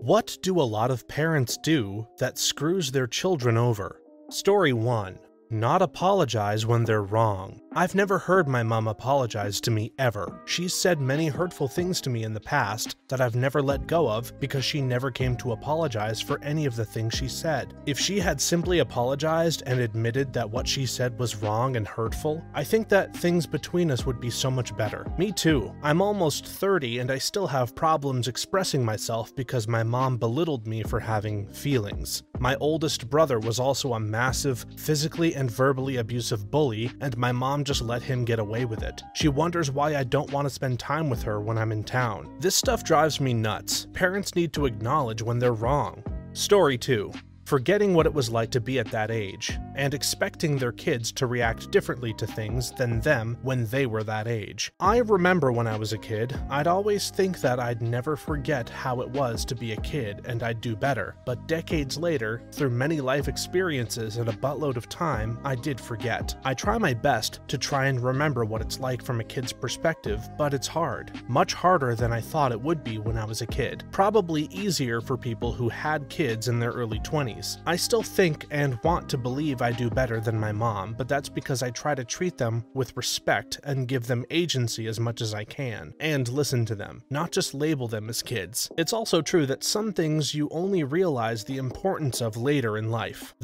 What do a lot of parents do that screws their children over? Story 1. Not apologize when they're wrong. I've never heard my mom apologize to me ever. She's said many hurtful things to me in the past that I've never let go of because she never came to apologize for any of the things she said. If she had simply apologized and admitted that what she said was wrong and hurtful, I think that things between us would be so much better. Me too. I'm almost 30 and I still have problems expressing myself because my mom belittled me for having feelings. My oldest brother was also a massive, physically and verbally abusive bully, and my mom just let him get away with it. She wonders why I don't want to spend time with her when I'm in town. This stuff drives me nuts. Parents need to acknowledge when they're wrong. Story 2. Forgetting what it was like to be at that age, and expecting their kids to react differently to things than them when they were that age. I remember when I was a kid, I'd always think that I'd never forget how it was to be a kid and I'd do better, but decades later, through many life experiences and a buttload of time, I did forget. I try my best to try and remember what it's like from a kid's perspective, but it's hard. Much harder than I thought it would be when I was a kid. Probably easier for people who had kids in their early 20s. I still think and want to believe I do better than my mom, but that's because I try to treat them with respect and give them agency as much as I can, and listen to them, not just label them as kids. It's also true that some things you only realize the importance of later in life.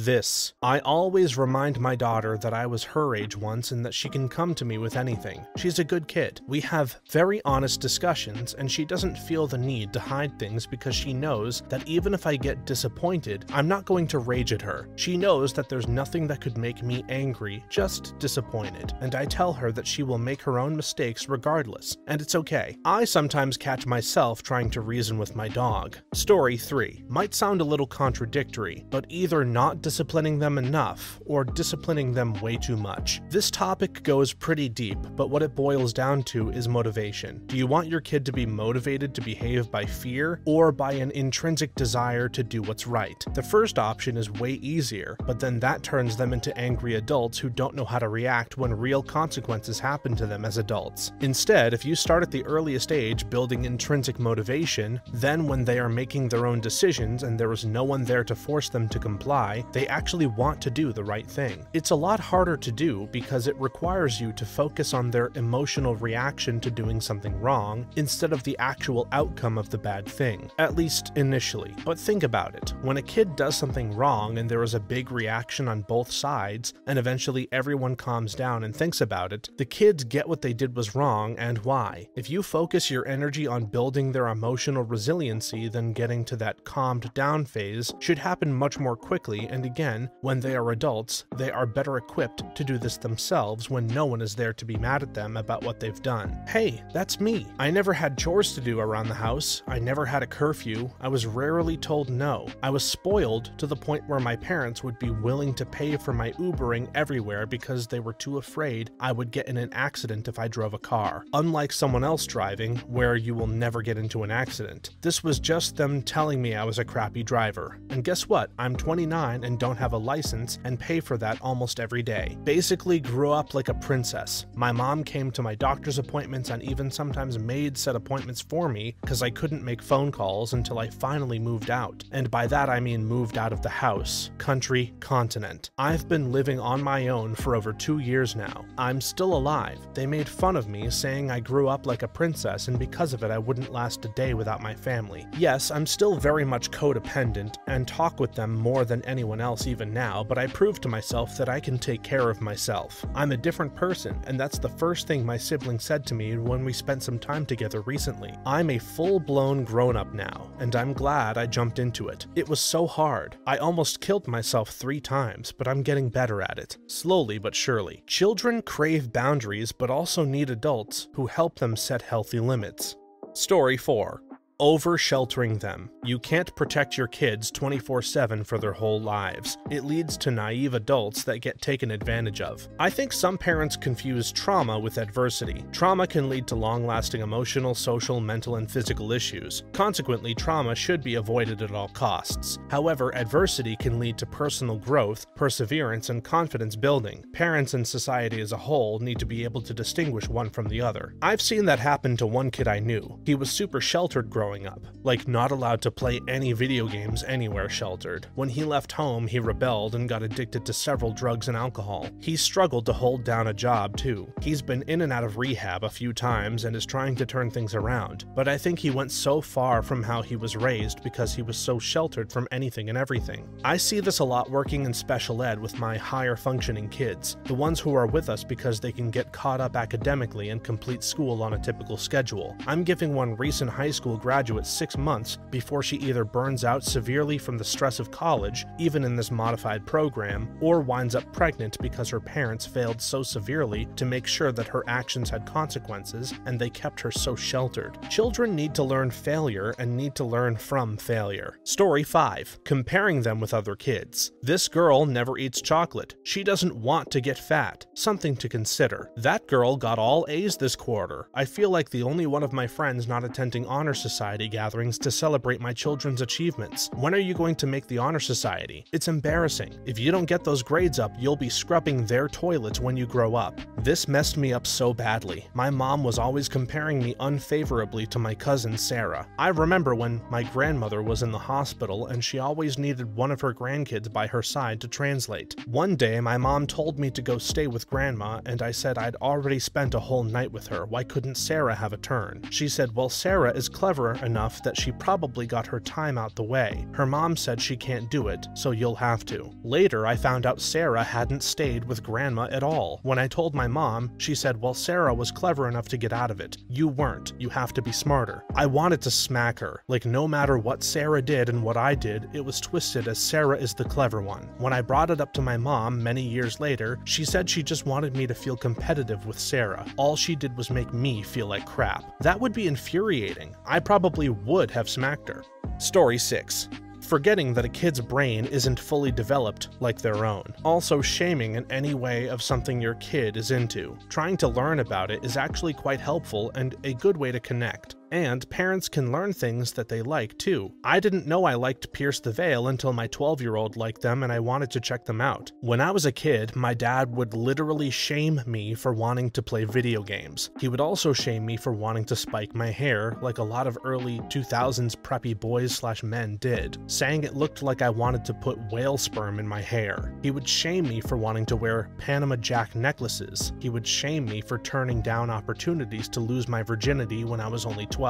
I always remind my daughter that I was her age once and that she can come to me with anything. She's a good kid. We have very honest discussions, and she doesn't feel the need to hide things because she knows that even if I get disappointed, I'm not going to rage at her. She knows that there's nothing that could make me angry, just disappointed, and I tell her that she will make her own mistakes regardless, and it's okay. I sometimes catch myself trying to reason with my dog. Story 3. Might sound a little contradictory, but either not disciplining them enough or disciplining them way too much. This topic goes pretty deep, but what it boils down to is motivation. Do you want your kid to be motivated to behave by fear or by an intrinsic desire to do what's right? The first option is way easier, but then that turns them into angry adults who don't know how to react when real consequences happen to them as adults. Instead, if you start at the earliest age building intrinsic motivation, then when they are making their own decisions and there is no one there to force them to comply, they actually want to do the right thing. It's a lot harder to do because it requires you to focus on their emotional reaction to doing something wrong instead of the actual outcome of the bad thing, at least initially. But think about it. When a kid does something wrong and there is a big reaction on both sides, and eventually everyone calms down and thinks about it, the kids get what they did was wrong and why. If you focus your energy on building their emotional resiliency, then getting to that calmed down phase should happen much more quickly, and again, when they are adults, they are better equipped to do this themselves when no one is there to be mad at them about what they've done. Hey, that's me. I never had chores to do around the house. I never had a curfew. I was rarely told no. I was spoiled to the point where my parents would be willing to pay for my Ubering everywhere because they were too afraid I would get in an accident if I drove a car. Unlike someone else driving, where you will never get into an accident. This was just them telling me I was a crappy driver. And guess what? I'm 29 and don't have a license and pay for that almost every day. Basically grew up like a princess. My mom came to my doctor's appointments and even sometimes made set appointments for me because I couldn't make phone calls until I finally moved out. And by that I mean moved out of the house, country, continent. I've been living on my own for over 2 years now. I'm still alive. They made fun of me, saying I grew up like a princess and because of it I wouldn't last a day without my family. Yes, I'm still very much codependent and talk with them more than anyone else even now, but I proved to myself that I can take care of myself. I'm a different person, and that's the first thing my sibling said to me when we spent some time together recently. I'm a full-blown grown-up now, and I'm glad I jumped into it. It was so hard. I almost killed myself 3 times, but I'm getting better at it. Slowly but surely. Children crave boundaries, but also need adults who help them set healthy limits. Story 4. Over-sheltering them. You can't protect your kids 24/7 for their whole lives. It leads to naive adults that get taken advantage of. I think some parents confuse trauma with adversity. Trauma can lead to long-lasting emotional, social, mental, and physical issues. Consequently, trauma should be avoided at all costs. However, adversity can lead to personal growth, perseverance, and confidence building. Parents and society as a whole need to be able to distinguish one from the other. I've seen that happen to one kid I knew. He was super sheltered growing growing up, like not allowed to play any video games anywhere sheltered. When he left home, he rebelled and got addicted to several drugs and alcohol. He struggled to hold down a job too. He's been in and out of rehab a few times and is trying to turn things around, but I think he went so far from how he was raised because he was so sheltered from anything and everything. I see this a lot working in special ed with my higher functioning kids, the ones who are with us because they can get caught up academically and complete school on a typical schedule. I'm giving one recent high school graduate 6 months before she either burns out severely from the stress of college, even in this modified program, or winds up pregnant because her parents failed so severely to make sure that her actions had consequences and they kept her so sheltered. Children need to learn failure and need to learn from failure. Story 5. Comparing them with other kids. This girl never eats chocolate. She doesn't want to get fat. Something to consider. That girl got all A's this quarter. I feel like the only one of my friends not attending Honor Society gatherings to celebrate my children's achievements. When are you going to make the Honor Society? It's embarrassing. If you don't get those grades up, you'll be scrubbing their toilets when you grow up. This messed me up so badly. My mom was always comparing me unfavorably to my cousin Sarah. I remember when my grandmother was in the hospital and she always needed one of her grandkids by her side to translate. One day my mom told me to go stay with grandma and I said I'd already spent a whole night with her. Why couldn't Sarah have a turn? She said, well, Sarah is clever enough that she probably got her time out the way. Her mom said she can't do it, so you'll have to. Later, I found out Sarah hadn't stayed with grandma at all. When I told my mom, she said, well, Sarah was clever enough to get out of it. You weren't. You have to be smarter. I wanted to smack her. Like, no matter what Sarah did and what I did, it was twisted as Sarah is the clever one. When I brought it up to my mom many years later, she said she just wanted me to feel competitive with Sarah. All she did was make me feel like crap. That would be infuriating. I probably would have smacked her. Story 6. Forgetting that a kid's brain isn't fully developed like their own. Also, shaming in any way of something your kid is into. Trying to learn about it is actually quite helpful and a good way to connect. And parents can learn things that they like too. I didn't know I liked Pierce the Veil until my 12-year-old liked them and I wanted to check them out. When I was a kid, my dad would literally shame me for wanting to play video games. He would also shame me for wanting to spike my hair like a lot of early 2000s preppy boys/men did, saying it looked like I wanted to put whale sperm in my hair. He would shame me for wanting to wear Panama Jack necklaces. He would shame me for turning down opportunities to lose my virginity when I was only 12.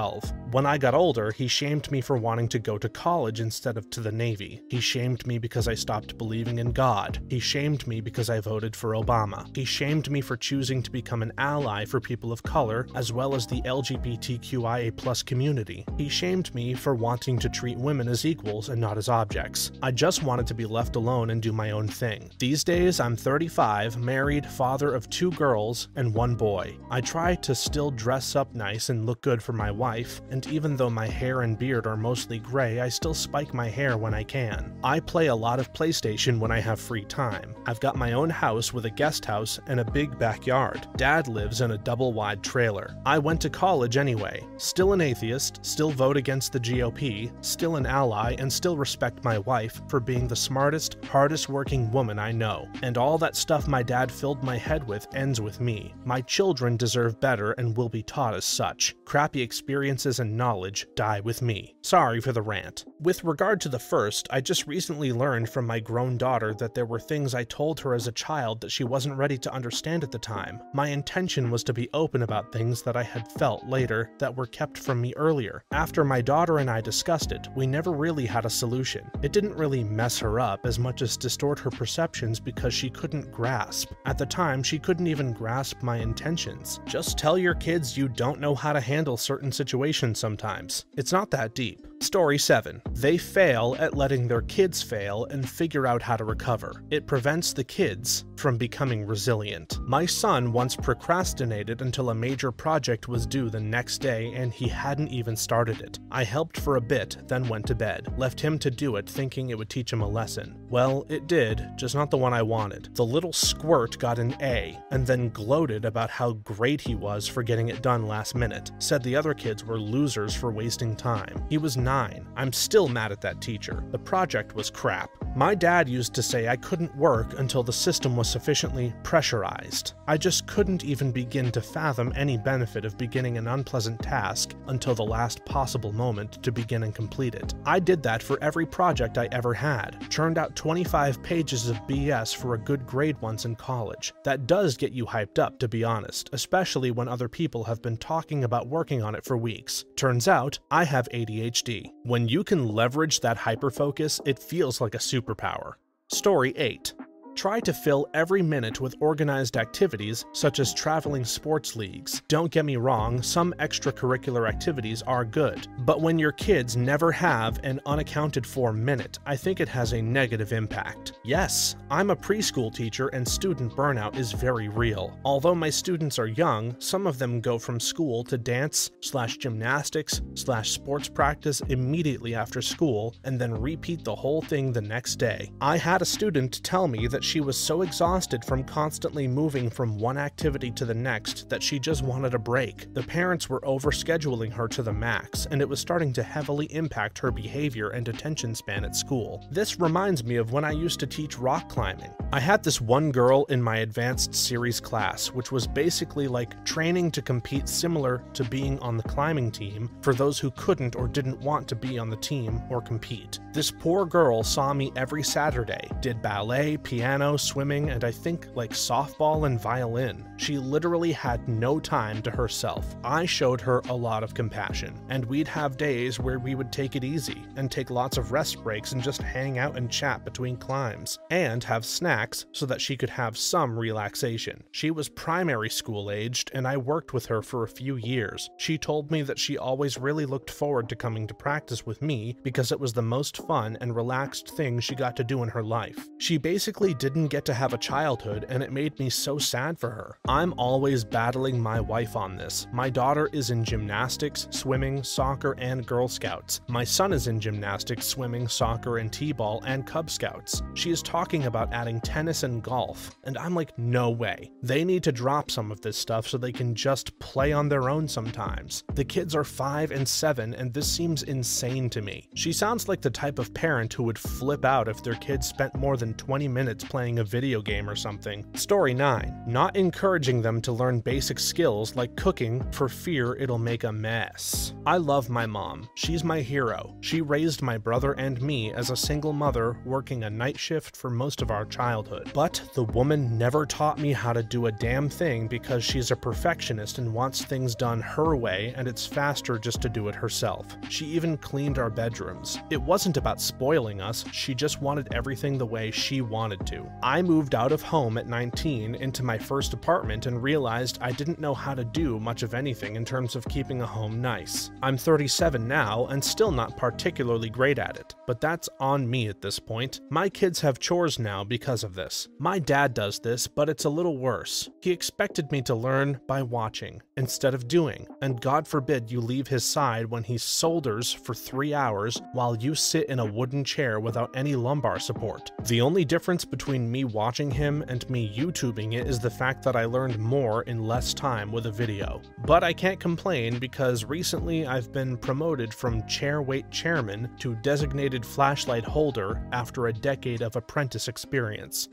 When I got older, he shamed me for wanting to go to college instead of to the Navy. He shamed me because I stopped believing in God. He shamed me because I voted for Obama. He shamed me for choosing to become an ally for people of color, as well as the LGBTQIA+ community. He shamed me for wanting to treat women as equals and not as objects. I just wanted to be left alone and do my own thing. These days, I'm 35, married, father of 2 girls and 1 boy. I try to still dress up nice and look good for my wife, and even though my hair and beard are mostly gray, I still spike my hair when I can. I play a lot of PlayStation when I have free time. I've got my own house with a guest house and a big backyard. Dad lives in a double-wide trailer. I went to college anyway. Still an atheist, still vote against the GOP, still an ally, and still respect my wife for being the smartest, hardest-working woman I know. And all that stuff my dad filled my head with ends with me. My children deserve better and will be taught as such. Crappy experiences and knowledge die with me. Sorry for the rant. With regard to the first, I just recently learned from my grown daughter that there were things I told her as a child that she wasn't ready to understand at the time. My intention was to be open about things that I had felt later that were kept from me earlier. After my daughter and I discussed it, we never really had a solution. It didn't really mess her up as much as distort her perceptions because she couldn't grasp. At the time, she couldn't even grasp my intentions. Just tell your kids you don't know how to handle certain situations sometimes. It's not that deep. Story 7. They fail at letting their kids fail and figure out how to recover. It prevents the kids from becoming resilient. My son once procrastinated until a major project was due the next day and he hadn't even started it. I helped for a bit, then went to bed, left him to do it thinking it would teach him a lesson. Well, it did, just not the one I wanted. The little squirt got an A, and then gloated about how great he was for getting it done last minute, said the other kids were losers for wasting time. He was 9. I'm still mad at that teacher. The project was crap. My dad used to say I couldn't work until the system was sufficiently pressurized. I just couldn't even begin to fathom any benefit of beginning an unpleasant task until the last possible moment to begin and complete it. I did that for every project I ever had, churned out 25 pages of BS for a good grade once in college. That does get you hyped up, to be honest, especially when other people have been talking about working on it for weeks. Turns out, I have ADHD. When you can leverage that hyperfocus, it feels like a superpower. Story 8. Try to fill every minute with organized activities, such as traveling sports leagues. Don't get me wrong, some extracurricular activities are good, but when your kids never have an unaccounted for minute, I think it has a negative impact. Yes, I'm a preschool teacher and student burnout is very real. Although my students are young, some of them go from school to dance/gymnastics/sports practice immediately after school and then repeat the whole thing the next day. I had a student tell me that she was so exhausted from constantly moving from one activity to the next that she just wanted a break. The parents were overscheduling her to the max, and it was starting to heavily impact her behavior and attention span at school. This reminds me of when I used to teach rock climbing. I had this one girl in my advanced series class, which was basically like training to compete, similar to being on the climbing team for those who couldn't or didn't want to be on the team or compete. This poor girl saw me every Saturday, did ballet, piano, swimming, and I think like softball and violin. She literally had no time to herself. I showed her a lot of compassion, and we'd have days where we would take it easy and take lots of rest breaks and just hang out and chat between climbs, and have snacks so that she could have some relaxation. She was primary school aged, and I worked with her for a few years. She told me that she always really looked forward to coming to practice with me because it was the most fun and relaxed thing she got to do in her life. She basically didn't get to have a childhood, and it made me so sad for her. I'm always battling my wife on this. My daughter is in gymnastics, swimming, soccer, and Girl Scouts. My son is in gymnastics, swimming, soccer, and T-ball, and Cub Scouts. She is talking about adding tennis and golf, and I'm like, no way. They need to drop some of this stuff so they can just play on their own sometimes. The kids are 5 and 7, and this seems insane to me. She sounds like the type of parent who would flip out if their kids spent more than 20 minutes playing a video game or something. Story 9. Not encouraging them to learn basic skills like cooking for fear it'll make a mess. I love my mom. She's my hero. She raised my brother and me as a single mother working a night shift for most of our childhood. But the woman never taught me how to do a damn thing because she's a perfectionist and wants things done her way, and it's faster just to do it herself. She even cleaned our bedrooms. It wasn't about spoiling us, she just wanted everything the way she wanted to. I moved out of home at 19 into my first apartment and realized I didn't know how to do much of anything in terms of keeping a home nice. I'm 37 now and still not particularly great at it, but that's on me at this point. My kids have chores now because of this. My dad does this, but it's a little worse. He expected me to learn by watching instead of doing, and God forbid you leave his side when he solders for 3 hours while you sit in a wooden chair without any lumbar support. The only difference between me watching him and me YouTubing it is the fact that I learned more in less time with a video. But I can't complain because recently I've been promoted from chair-weight chairman to designated flashlight holder after a decade of apprentice experience.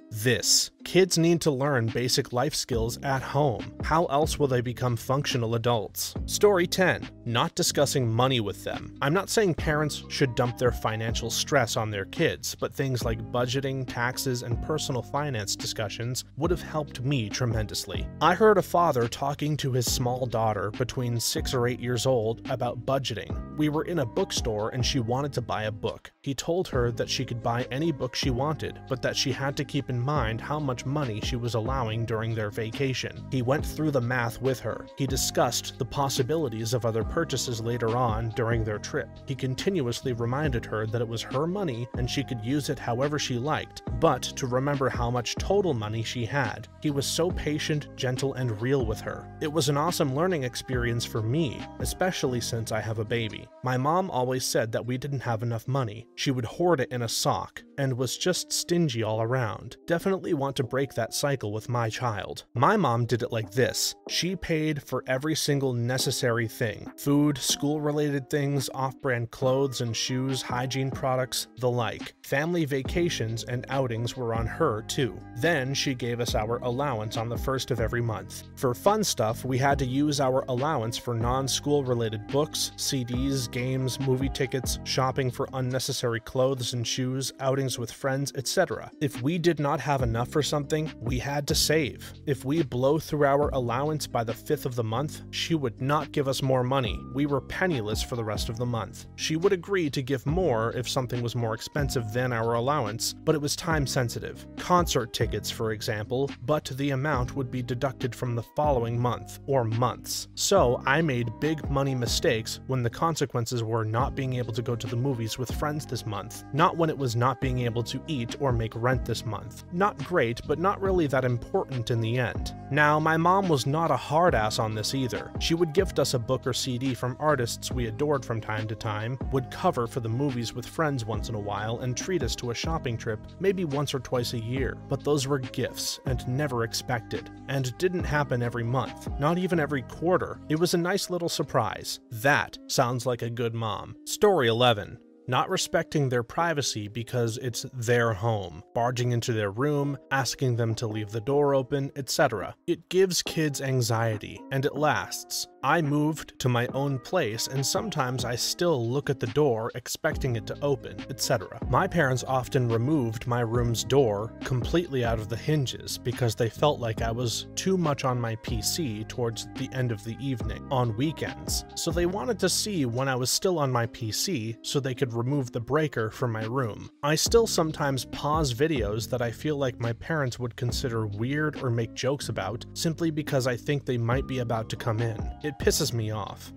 Kids need to learn basic life skills at home. How else will they become functional adults? Story 10. Not discussing money with them. I'm not saying parents should dump their financial stress on their kids, but things like budgeting, taxes, and personal finance discussions would have helped me tremendously. I heard a father talking to his small daughter between 6 or 8 years old about budgeting. We were in a bookstore and she wanted to buy a book. He told her that she could buy any book she wanted, but that she had to keep in mind how much money she was allowing during their vacation. He went through the math with her. He discussed the possibilities of other purchases later on during their trip. He continuously reminded her that it was her money and she could use it however she liked, but to remember how much total money she had. He was so patient, gentle, and real with her. It was an awesome learning experience for me, especially since I have a baby. My mom always said that we didn't have enough money. She would hoard it in a sock and was just stingy all around. Definitely want to break that cycle with my child. My mom did it like this. She paid for every single necessary thing. Food, school-related things, off-brand clothes and shoes, hygiene products, the like. Family vacations and outings were on her too. Then she gave us our allowance on the first of every month. For fun stuff, we had to use our allowance for non-school related books, CDs, games, movie tickets, shopping for unnecessary clothes and shoes, outings with friends, etc. If we did not have enough for something, we had to save. If we blow through our allowance by the 5th of the month, she would not give us more money. We were penniless for the rest of the month. She would agree to give more if something was more expensive than our allowance, but it was time sensitive. Concert tickets, for example, but the amount would be deducted from the following month, or months. So I made big money mistakes when the consequences were not being able to go to the movies with friends this month, not when it was not being able to eat or make rent this month. Not great, but not really that important in the end. Now, my mom was not a hard ass on this either. She would gift us a book or CD from artists we adored from time to time, would cover for the movies with friends once in a while, and treat us to a shopping trip maybe once or twice a year. But those were gifts, and never expected, and didn't happen every month, not even every quarter. It was a nice little surprise. That sounds like a good mom. Story 11. Not respecting their privacy because it's their home, barging into their room, asking them to leave the door open, etc. It gives kids anxiety, and it lasts. I moved to my own place, and sometimes I still look at the door expecting it to open, etc. My parents often removed my room's door completely out of the hinges because they felt like I was too much on my PC towards the end of the evening, on weekends. So they wanted to see when I was still on my PC so they could remove the breaker from my room. I still sometimes pause videos that I feel like my parents would consider weird or make jokes about simply because I think they might be about to come in. It pisses me off.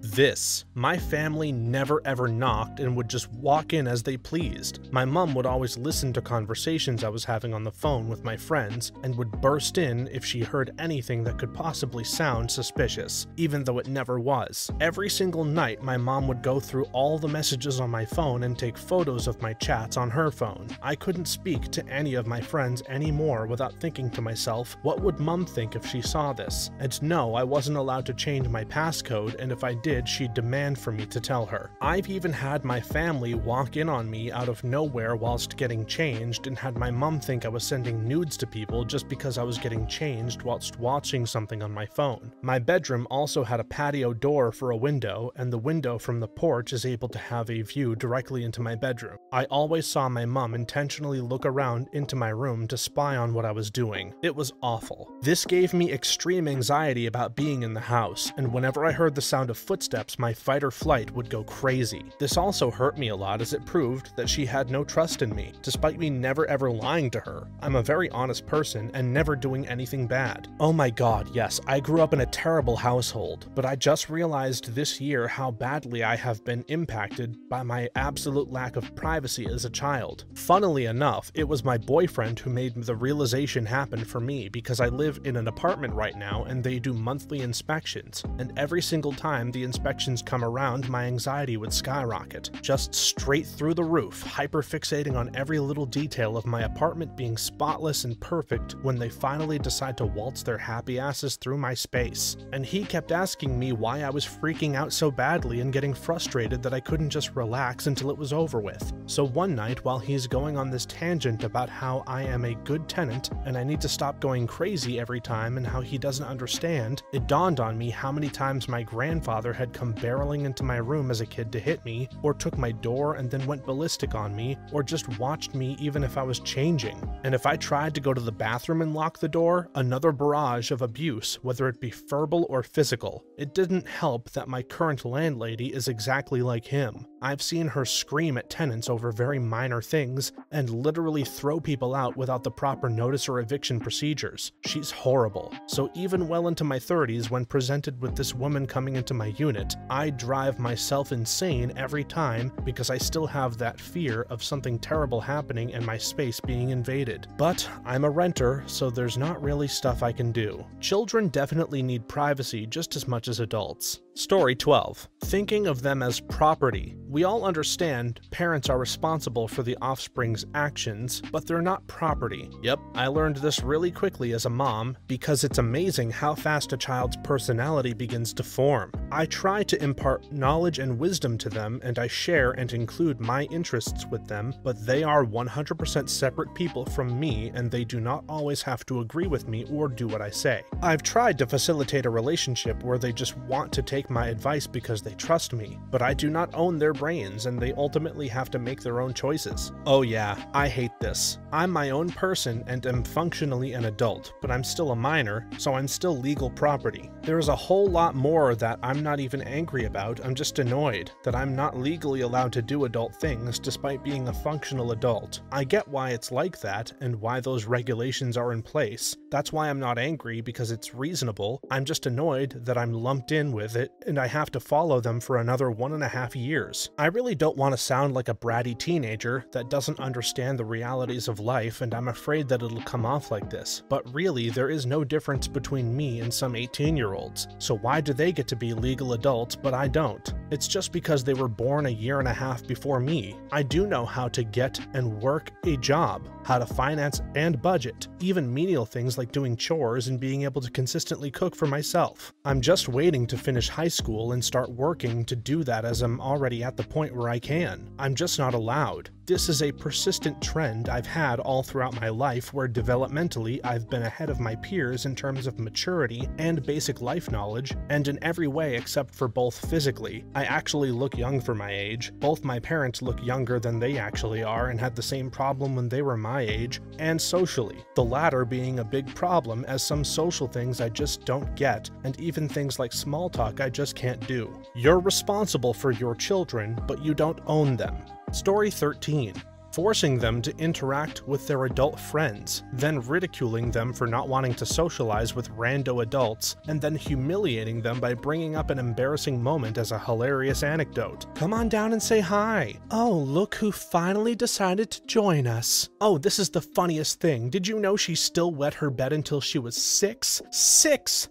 My family never ever knocked and would just walk in as they pleased. My mom would always listen to conversations I was having on the phone with my friends and would burst in if she heard anything that could possibly sound suspicious, even though it never was. Every single night, my mom would go through all the messages on my phone and take photos of my chats on her phone. I couldn't speak to any of my friends anymore without thinking to myself, what would mom think if she saw this? And no, I wasn't allowed to change my passcode, and if I did, she'd demand for me to tell her. I've even had my family walk in on me out of nowhere whilst getting changed, and had my mom think I was sending nudes to people just because I was getting changed whilst watching something on my phone. My bedroom also had a patio door for a window, and the window from the porch is able to have a view directly into my bedroom. I always saw my mom intentionally look around into my room to spy on what I was doing. It was awful. This gave me extreme anxiety about being in the house, and whenever I heard the sound of footsteps, my fight or flight would go crazy. This also hurt me a lot as it proved that she had no trust in me, despite me never ever lying to her. I'm a very honest person and never doing anything bad. Oh my god, yes, I grew up in a terrible household, but I just realized this year how badly I have been impacted by my absolute lack of privacy as a child. Funnily enough, it was my boyfriend who made the realization happen for me because I live in an apartment right now and they do monthly inspections, and every single time the inspections come around, my anxiety would skyrocket, just straight through the roof, hyperfixating on every little detail of my apartment being spotless and perfect when they finally decide to waltz their happy asses through my space. And he kept asking me why I was freaking out so badly and getting frustrated that I couldn't just relax until it was over with. So one night, while he's going on this tangent about how I am a good tenant and I need to stop going crazy every time and how he doesn't understand, it dawned on me how many times my grandfather had come barreling into my room as a kid to hit me, or took my door and then went ballistic on me, or just watched me even if I was changing. And if I tried to go to the bathroom and lock the door, another barrage of abuse, whether it be verbal or physical. It didn't help that my current landlady is exactly like him. I've seen her scream at tenants over very minor things and literally throw people out without the proper notice or eviction procedures. She's horrible. So even well into my 30s, when presented with this woman coming into my unit, I drive myself insane every time because I still have that fear of something terrible happening and my space being invaded. But I'm a renter, so there's not really stuff I can do. Children definitely need privacy just as much as adults. Story 12. Thinking of them as property. We all understand parents are responsible for the offspring's actions, but they're not property. Yep, I learned this really quickly as a mom because it's amazing how fast a child's personality begins to form. I try to impart knowledge and wisdom to them, and I share and include my interests with them, but they are 100% separate people from me, and they do not always have to agree with me or do what I say. I've tried to facilitate a relationship where they just want to take my advice because they trust me, but I do not own their brains and they ultimately have to make their own choices. Oh yeah, I hate this. I'm my own person and am functionally an adult, but I'm still a minor, so I'm still legal property. There is a whole lot more that I'm not even angry about, I'm just annoyed that I'm not legally allowed to do adult things despite being a functional adult. I get why it's like that and why those regulations are in place. That's why I'm not angry, because it's reasonable. I'm just annoyed that I'm lumped in with it and I have to follow them for another 1.5 years. I really don't want to sound like a bratty teenager that doesn't understand the realities of life, and I'm afraid that it'll come off like this. But really, there is no difference between me and some 18-year-olds. So why do they get to be legal adults but I don't? It's just because they were born 1.5 years before me. I do know how to get and work a job, how to finance and budget, even menial things like doing chores and being able to consistently cook for myself. I'm just waiting to finish high school and start working to do that, as I'm already at the point where I can. I'm just not allowed. This is a persistent trend I've had all throughout my life, where developmentally I've been ahead of my peers in terms of maturity and basic life knowledge, and in every way except for both physically. I actually look young for my age. Both my parents look younger than they actually are and had the same problem when they were my age, and socially. The latter being a big problem, as some social things I just don't get, and even things like small talk I just can't do. You're responsible for your children, but you don't own them. Story 13. Forcing them to interact with their adult friends, then ridiculing them for not wanting to socialize with rando adults, and then humiliating them by bringing up an embarrassing moment as a hilarious anecdote. Come on down and say hi. Oh, look who finally decided to join us. Oh, this is the funniest thing. Did you know she still wet her bed until she was 6? 6!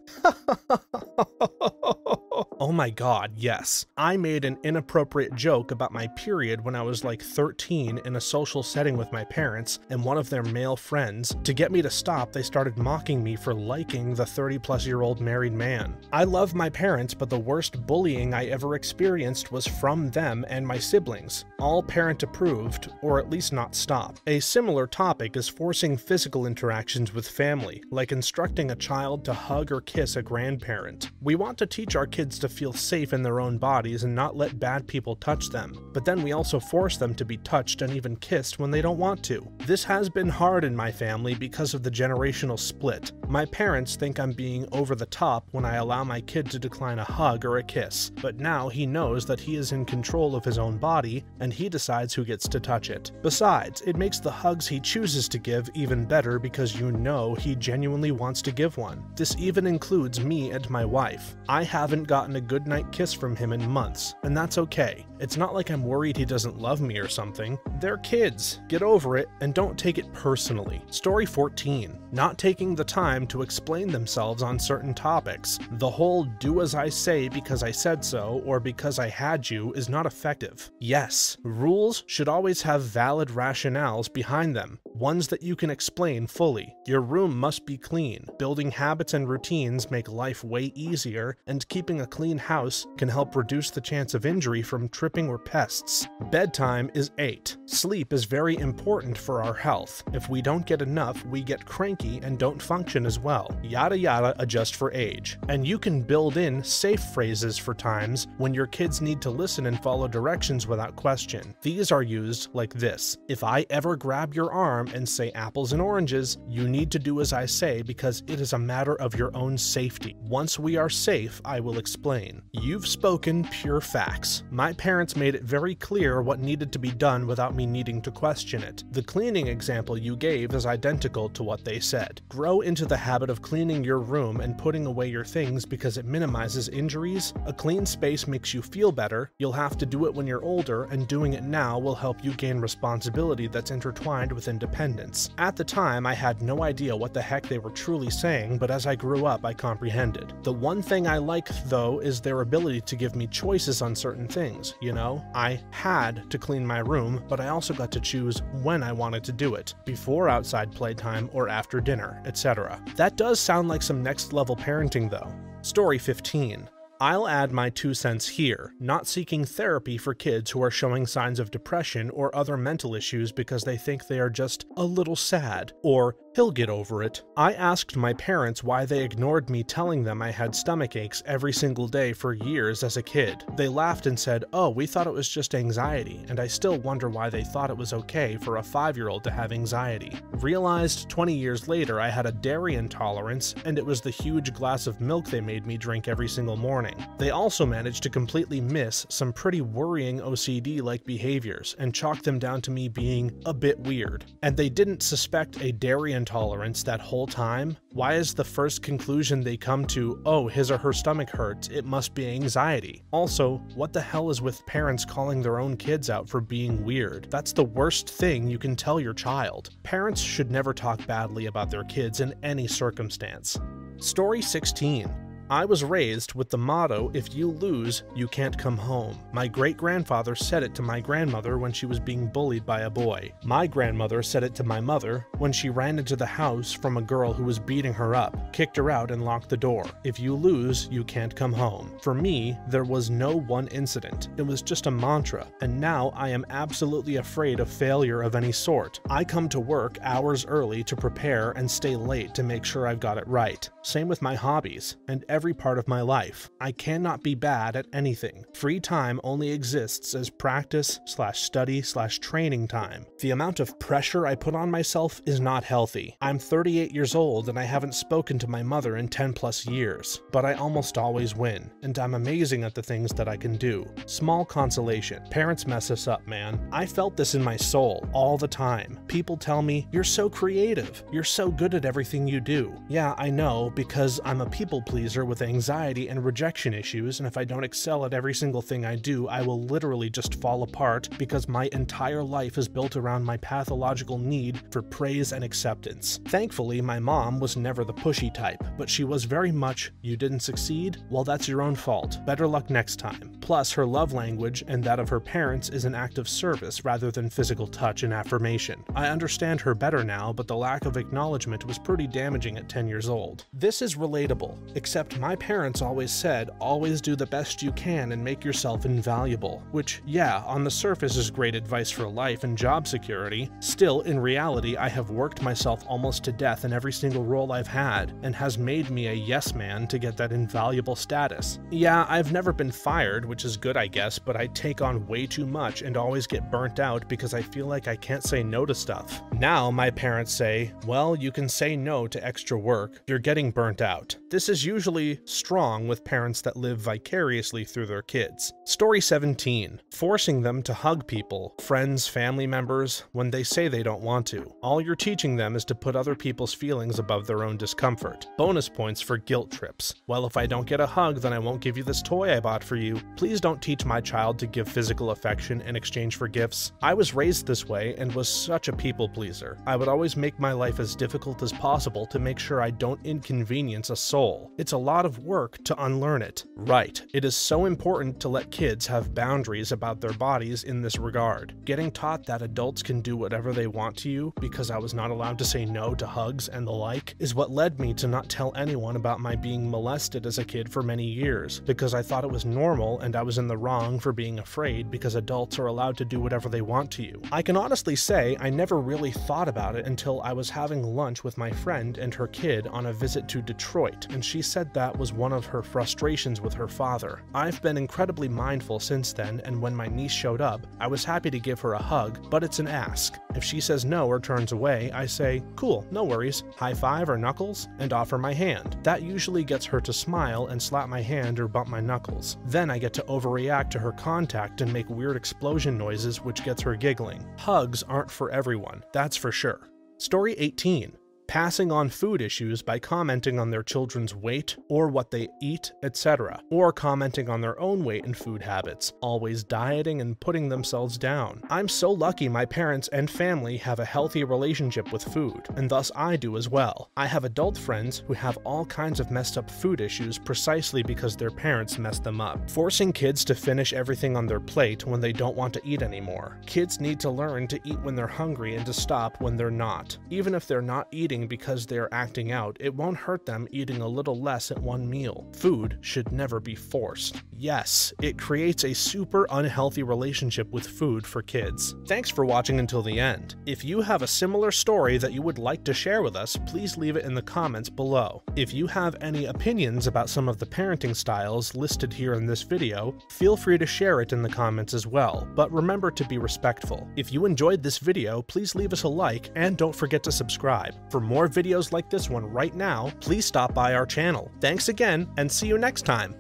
Oh my god, yes. I made an inappropriate joke about my period when I was like 13 in a social setting with my parents and one of their male friends. To get me to stop, they started mocking me for liking the 30-plus-year-old married man. I love my parents, but the worst bullying I ever experienced was from them and my siblings. All parent approved, or at least not stopped. A similar topic is forcing physical interactions with family, like instructing a child to hug or kiss a grandparent. We want to teach our kids to feel safe in their own bodies and not let bad people touch them, but then we also force them to be touched and even kissed when they don't want to. This has been hard in my family because of the generational split. My parents think I'm being over the top when I allow my kid to decline a hug or a kiss, but now he knows that he is in control of his own body and he decides who gets to touch it. Besides, it makes the hugs he chooses to give even better because you know he genuinely wants to give one. This even includes me and my wife. I haven't gotten a goodnight kiss from him in months, and that's okay. It's not like I'm worried he doesn't love me or something. They're kids. Get over it and don't take it personally. Story 14. Not taking the time to explain themselves on certain topics. The whole do as I say because I said so or because I had you is not effective. Yes, rules should always have valid rationales behind them, ones that you can explain fully. Your room must be clean. Building habits and routines make life way easier, and keeping a clean house can help reduce the chance of injury from tripping or pests. Bedtime is 8. Sleep is very important for our health. If we don't get enough, we get cranky and don't function as well. Yada yada, adjust for age. And you can build in safe phrases for times when your kids need to listen and follow directions without question. These are used like this: if I ever grab your arm and say apples and oranges, you need to do as I say because it is a matter of your own safety. Once we are safe, I will explain. You've spoken pure facts. My parents made it very clear what needed to be done without me needing to question it. The cleaning example you gave is identical to what they said. Grow into the habit of cleaning your room and putting away your things because it minimizes injuries. A clean space makes you feel better. You'll have to do it when you're older, and doing it now will help you gain responsibility that's intertwined with independence. independence. At the time, I had no idea what the heck they were truly saying, but as I grew up, I comprehended. The one thing I like, though, is their ability to give me choices on certain things, you know? I had to clean my room, but I also got to choose when I wanted to do it, before outside playtime or after dinner, etc. That does sound like some next-level parenting, though. Story 15. I'll add my 2 cents here, not seeking therapy for kids who are showing signs of depression or other mental issues because they think they are just a little sad, or he'll get over it. I asked my parents why they ignored me telling them I had stomach aches every single day for years as a kid. They laughed and said, "Oh, we thought it was just anxiety," and I still wonder why they thought it was okay for a 5-year-old to have anxiety. Realized 20 years later I had a dairy intolerance, and it was the huge glass of milk they made me drink every single morning. They also managed to completely miss some pretty worrying OCD-like behaviors and chalk them down to me being a bit weird. And they didn't suspect a dairy intolerance that whole time? Why is the first conclusion they come to, "Oh, his or her stomach hurts, it must be anxiety"? Also, what the hell is with parents calling their own kids out for being weird? That's the worst thing you can tell your child. Parents should never talk badly about their kids in any circumstance. Story 16. I was raised with the motto, "If you lose, you can't come home." My great-grandfather said it to my grandmother when she was being bullied by a boy. My grandmother said it to my mother when she ran into the house from a girl who was beating her up, kicked her out, and locked the door. If you lose, you can't come home. For me, there was no one incident. It was just a mantra, and now I am absolutely afraid of failure of any sort. I come to work hours early to prepare and stay late to make sure I've got it right. Same with my hobbies, and every part of my life. I cannot be bad at anything. Free time only exists as practice/study/training time. The amount of pressure I put on myself is not healthy. I'm 38 years old and I haven't spoken to my mother in 10+ years, but I almost always win, and I'm amazing at the things that I can do. Small consolation. Parents mess us up, man. I felt this in my soul all the time. People tell me, "You're so creative. You're so good at everything you do." Yeah, I know, because I'm a people pleaser with anxiety and rejection issues, and if I don't excel at every single thing I do, I will literally just fall apart because my entire life is built around my pathological need for praise and acceptance. Thankfully, my mom was never the pushy type, but she was very much, "You didn't succeed? Well, that's your own fault. Better luck next time." Plus, her love language and that of her parents is an act of service rather than physical touch and affirmation. I understand her better now, but the lack of acknowledgement was pretty damaging at 10 years old. This is relatable, except my parents always said, always do the best you can and make yourself invaluable, which, yeah, on the surface is great advice for life and job security. Still, in reality, I have worked myself almost to death in every single role I've had, and has made me a yes man to get that invaluable status. Yeah, I've never been fired, which is good I guess, but I take on way too much and always get burnt out because I feel like I can't say no to stuff. Now my parents say, "Well, you can say no to extra work, you're getting burnt out." This is usually strong with parents that live vicariously through their kids. Story 17. Forcing them to hug people, friends, family members, when they say they don't want to. All you're teaching them is to put other people's feelings above their own discomfort. Bonus points for guilt trips. Well, if I don't get a hug, then I won't give you this toy I bought for you. Please don't teach my child to give physical affection in exchange for gifts. I was raised this way and was such a people pleaser. I would always make my life as difficult as possible to make sure I don't inconvenience a soul. It's a lot of work to unlearn it. Right, it is so important to let kids have boundaries about their bodies in this regard. Getting taught that adults can do whatever they want to you because I was not allowed to say no to hugs and the like is what led me to not tell anyone about my being molested as a kid for many years, because I thought it was normal and I was in the wrong for being afraid because adults are allowed to do whatever they want to you. I can honestly say I never really thought about it until I was having lunch with my friend and her kid on a visit to Detroit, and she said that was one of her frustrations with her father. I've been incredibly mindful since then, and when my niece showed up, I was happy to give her a hug, but it's an ask. If she says no or turns away, I say, "Cool, no worries," high five or knuckles, and offer my hand. That usually gets her to smile and slap my hand or bump my knuckles. Then I get to overreact to her contact and make weird explosion noises which gets her giggling. Hugs aren't for everyone, that's for sure. Story 18. passing on food issues by commenting on their children's weight or what they eat, etc., or commenting on their own weight and food habits, always dieting and putting themselves down. I'm so lucky my parents and family have a healthy relationship with food, and thus I do as well. I have adult friends who have all kinds of messed up food issues precisely because their parents messed them up. Forcing kids to finish everything on their plate when they don't want to eat anymore. Kids need to learn to eat when they're hungry and to stop when they're not. Even if they're not eating because they are acting out, it won't hurt them eating a little less at one meal. Food should never be forced. Yes, it creates a super unhealthy relationship with food for kids. Thanks for watching until the end. If you have a similar story that you would like to share with us, please leave it in the comments below. If you have any opinions about some of the parenting styles listed here in this video, feel free to share it in the comments as well, but remember to be respectful. If you enjoyed this video, please leave us a like and don't forget to subscribe. For more videos like this one right now, please stop by our channel. Thanks again, and see you next time!